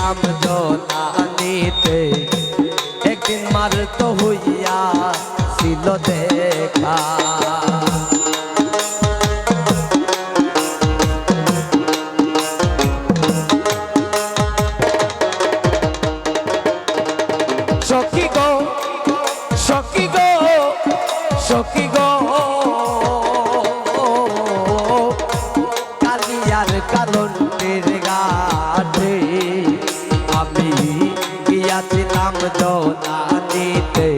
গিয়াছিলাম জনানিতে একদিন মার তো হইয়া ছিল দেখা সখী গো সখী গো সখী গো কালিয়ার কালন্ডের ঘাটে আমি গিয়াছিলাম জনানিতে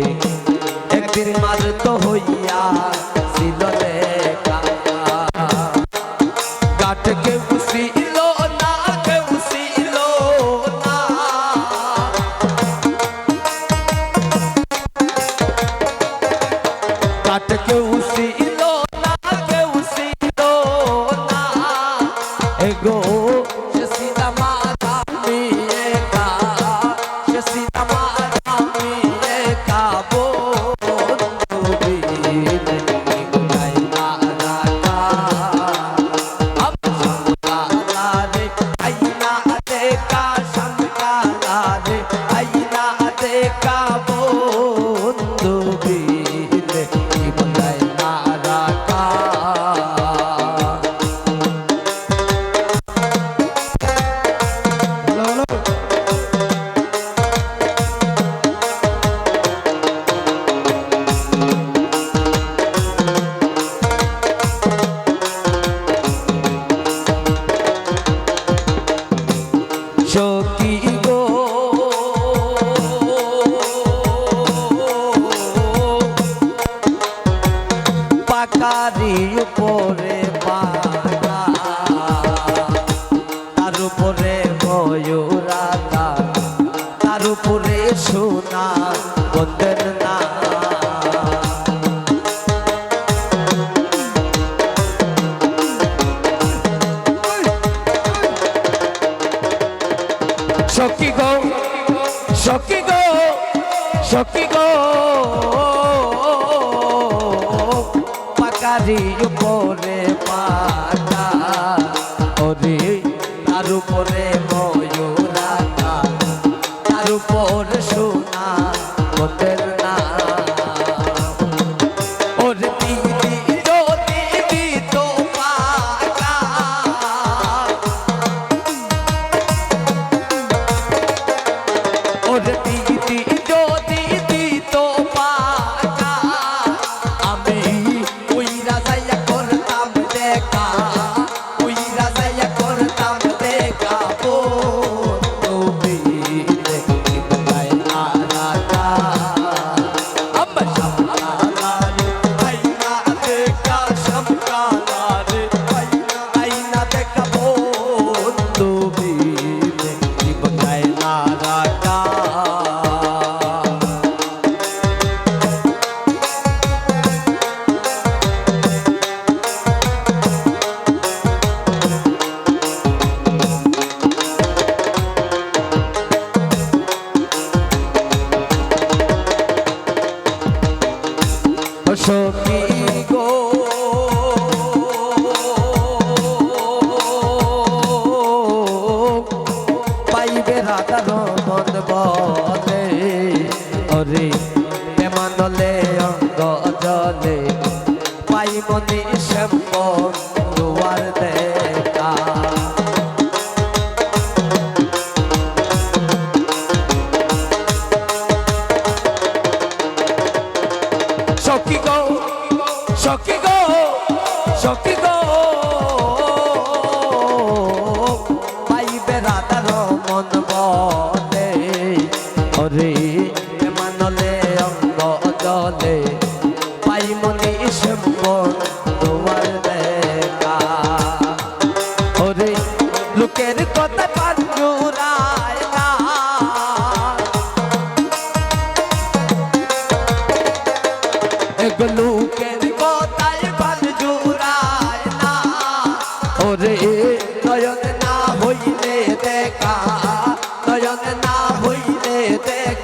একদিন মার তো হইয়া ছিল দেখা ঘাট কেউ ছিল না কেউ ছিল না ঘাট কেউ ছিল না কেউ ছিল না এগো সে সীতা মাতা আমি একা সে সীতা মাতা আমি একা বন্ধু বিনে গাই না রাখা আমসালা রে আইনা দেখা সংকালা রে আইনা দেখা বন্ধু বিনে গাই না রাখা সখী গো পাকারি উপরে পাকা তার উপরে ময়ূরাতা তার উপরে সোনা বন্দর না সখী গো সখী গো সখী গো পাকারি উপরে পাকা ওরে তার উপরে ময়ূরাতা তার উপর সোনা বন্দর না ওরে দিদি দিদি তো পাকা ওরে দিদি যদি দিত পাকা আমি ওই রাজাইয়া করতাম দেখা ওই রাজাইয়া করতাম দেখা বন্ধু বিনে গাই না রাখা আমার শামকালা রে আইনা দেখা শামকালা রে আইনা দেখা বন্ধু বিনে গাই না রাখা সখী গো পাইবে রাধার মন বলে ওরে এমানলে অঙ্গ জলে পাই মনি শ্যাম্পন দুয়ার দেখা সখী গো সখী গো সখী গো পাইবে রাধার মন বলে ওরে মানলে অঙ্গ জলে পাই মনি শ্যাম্পন দুয়ার দেখা ওরে লোকের কথা পাঞ্জুরায় না লোকের কথায় পাঞ্জুরায় না ওরে নয়ন না হইলে দেখা নয়ন না হইলে দেখা